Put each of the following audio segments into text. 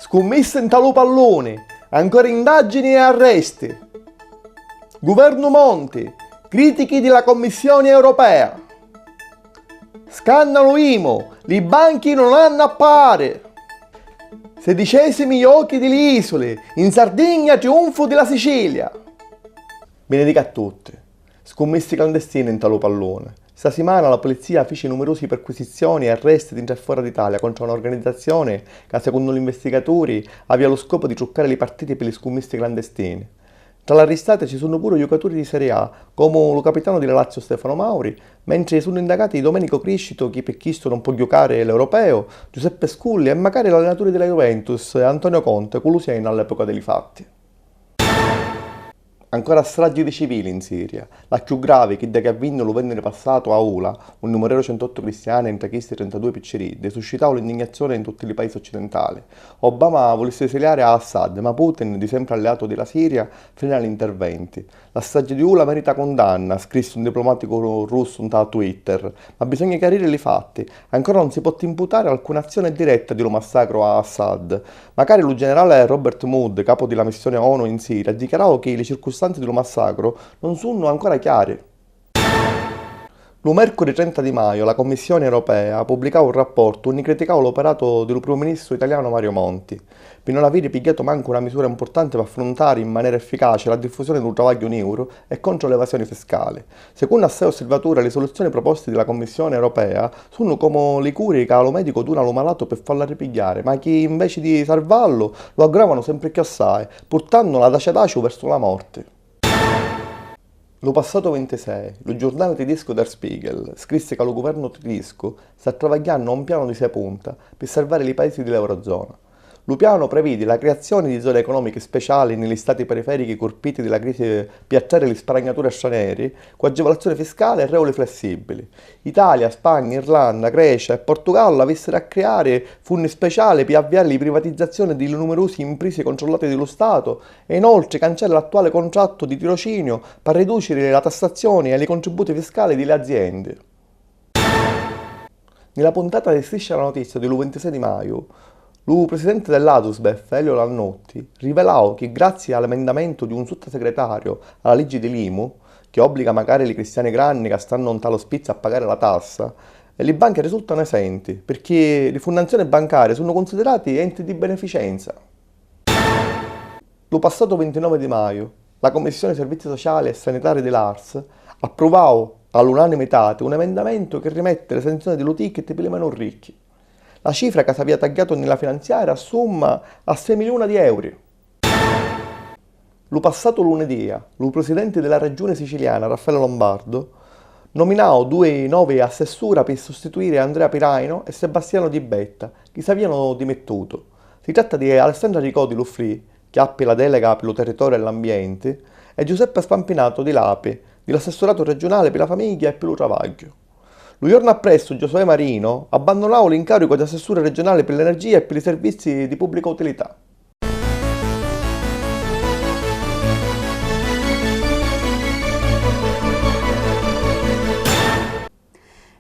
Scommesse in talo pallone, ancora indagini e arresti. Governo Monti, critiche della Commissione europea. Scandalo IMO, i banchi non hanno a pare. 16esimi occhi delle isole, in Sardegna trionfo della Sicilia. Benedica a tutti. Scommesse clandestine in talo pallone. Stasera la polizia fece numerose perquisizioni e arresti dentro e fuori d'Italia contro un'organizzazione che, secondo gli investigatori, aveva lo scopo di truccare le partite per le scommesse clandestine. Tra le arrestate ci sono pure giocatori di Serie A, come lo capitano della Lazio Stefano Mauri, mentre sono indagati Domenico Criscito, che per questo non può giocare l'Europeo, Giuseppe Sculli e magari l'allenatore della Juventus, Antonio Conte, Culuseno all'epoca dei fatti. Ancora stragi di civili in Siria. La più grave che da che ha vinto lo venere passato a Ula, un numero 108 cristiani e questi 32 picciridi, suscitava l'indignazione in tutti i paesi occidentali. Obama volesse esiliare Assad, ma Putin, di sempre alleato della Siria, frena gli interventi. La strage di Ula merita condanna, scrisse un diplomatico russo a Twitter, ma bisogna chiarire i fatti. Ancora non si può imputare alcuna azione diretta di lo massacro a Assad. Magari il generale Robert Mood, capo della missione ONU in Siria, ha dichiarato che le circostanze dello massacro non sono ancora chiare. Lo mercoledì 30 di maggio la Commissione europea ha pubblicato un rapporto in cui criticava l'operato del primo ministro italiano Mario Monti, per non aver pigliato manco una misura importante per affrontare in maniera efficace la diffusione del travaglio in euro e contro l'evasione fiscale. Secondo assai osservatori, le soluzioni proposte dalla Commissione europea sono come le cure che lo medico dona allo malato per farla ripigliare, ma che invece di salvarlo lo aggravano sempre più assai, portandolo ad acetacio verso la morte. Lo passato 26, lo giornale tedesco Der Spiegel scrisse che lo governo tedesco sta travagliando a un piano di 6 punte per salvare i paesi dell'Eurozona. Lo piano prevede la creazione di zone economiche speciali negli stati periferici colpiti dalla crisi per attrarre gli sparagnatori stranieri, con agevolazione fiscale e regole flessibili. Italia, Spagna, Irlanda, Grecia e Portogallo avessero a creare fondi speciali per avviare la privatizzazione di numerose imprese controllate dallo Stato e inoltre cancella l'attuale contratto di tirocinio per ridurre la tassazione e i contributi fiscali delle aziende. Nella puntata di Striscia la Notizia del 26 di maggio, il presidente dell'Adusbef, Elio Lannotti, rivelò che grazie all'emendamento di un sottosegretario alla legge dell'IMU, che obbliga magari i cristiani grandi che stanno in tale ospizio a pagare la tassa, le banche risultano esenti, perché le fondazioni bancarie sono considerate enti di beneficenza. Lo passato 29 di maggio, la Commissione Servizi Sociali e Sanitari dell'ARS approvò all'unanimità un emendamento che rimette l'esenzione dello ticket per i meno ricchi. La cifra che si aveva tagliato nella finanziaria assomma a 6 milioni di euro. Lo passato lunedì, il presidente della regione siciliana, Raffaele Lombardo, nominò 2 nuovi assessori per sostituire Andrea Piraino e Sebastiano Di Betta, che si avevano dimettuto. Si tratta di Alessandra Ricodi Luffrì, che ha la delega per il territorio e l'ambiente, e Giuseppe Spampinato di Lape, dell'assessorato regionale per la famiglia e per il travaglio. Lo giorno appresso Giosuè Marino abbandonò l'incarico di assessore regionale per l'energia e per i servizi di pubblica utilità.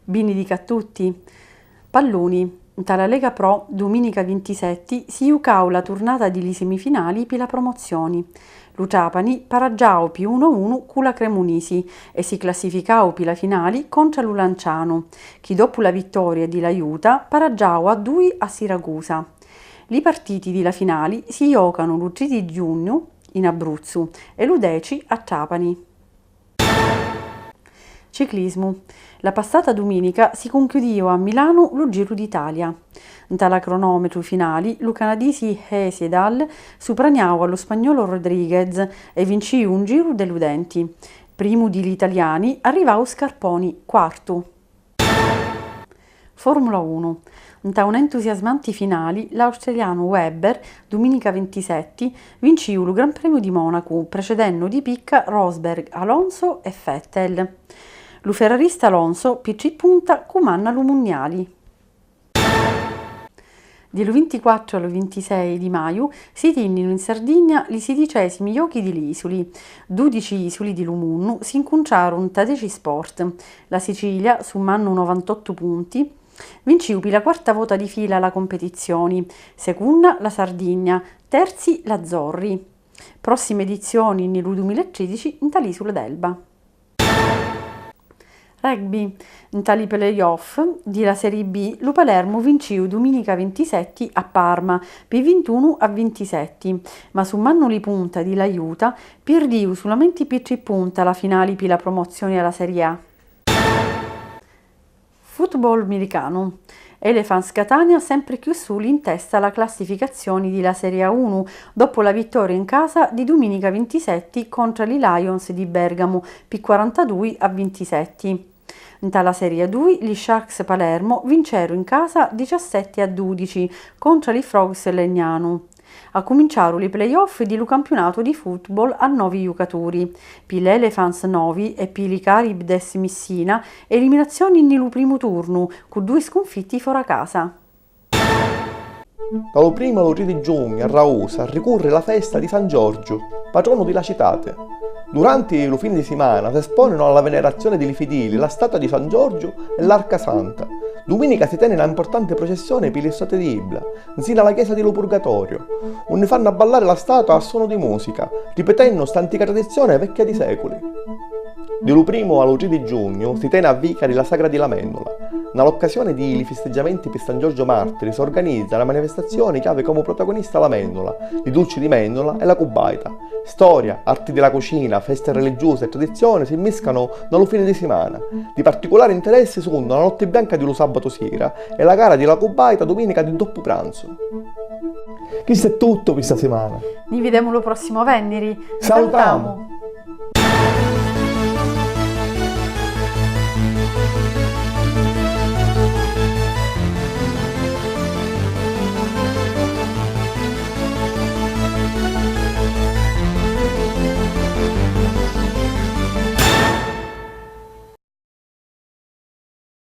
Benedica a tutti. Palloni. Dalla Lega Pro, domenica 27, si giocò la tornata delle semifinali per la promozione. Lo Trapani pareggiò più 1-1 con la Cremonesi e si classificò per la finale contro lo Lanciano, che dopo la vittoria di L'Aiuta pareggiò a 2 a Siracusa. I partiti della finale si giocano l'3 di giugno in Abruzzo e l'10 a Trapani. Ciclismo. La passata domenica si concludeva a Milano lo Giro d'Italia. Dalla cronometro finali, lo canadese Hayes Edal sopragnava allo spagnolo Rodriguez e vincí un giro deludenti. Primo degli italiani arrivò Scarponi, quarto. Formula 1. Da un entusiasmanti finali, l'australiano Webber, domenica 27, vincí il Gran Premio di Monaco, precedendo di picca Rosberg, Alonso e Vettel. Lo ferrarista Alonso PC punta comanna lo mondiali. Dal 24 al 26 di maggio si tennero in Sardegna i 16esimi giochi delle isole. 12 isole di Lumunno si incontrarono tra 10 sport. La Sicilia, sommando 98 punti, vinciu per la quarta volta di fila la competizione, seconda la Sardegna, terzi l'Azzorri. Prossime edizioni nel 2013 in tall'isola d'Elba. Rugby. In tali playoff della Serie B, lo Palermo vinciu domenica 27 a Parma per 21-27, ma su Mannoli punta di l'aiuta perdiu solamente per 3 punti alla finale per la promozione alla Serie A. Football americano. Elephants Catania sempre più soli in testa alla classificazione della Serie A1 dopo la vittoria in casa di domenica 27 contro i Lions di Bergamo per 42-27. In tale Serie A2 gli Sharks Palermo vincero in casa 17-12 contro i Frogs Legnano. A cominciare i playoff di campionato di football a 9 giocatori, per l'Elephants 9 e per i Caribdes Messina, eliminazioni nel primo turno, con 2 sconfitti fuori casa. Dallo 1 al 3 di giugno a Raosa ricorre la festa di San Giorgio, patrono della città. Durante il fine di settimana si espongono alla venerazione dei fedeli la statua di San Giorgio e l'Arca Santa. Domenica si tiene una importante processione per l'estate di Ibla, insieme alla chiesa di Lo Purgatorio, dove fanno ballare la statua a suono di musica, ripetendo sta antica tradizione vecchia di secoli. Dallo 1 al 3 di giugno si tiene a Vicari la Sagra di Lamendola. Nell'occasione dei festeggiamenti per San Giorgio Martiri si organizza una manifestazione che ha come protagonista la mendola, i dolci di mendola e la cubaita. Storia, arti della cucina, feste religiose e tradizione si mischiano nello fine di settimana. Di particolare interesse sono la notte bianca di lo sabato sera e la gara della cubaita domenica di dopo pranzo. Questo è tutto questa settimana. Ci vediamo lo prossimo venerdì. Salutiamo!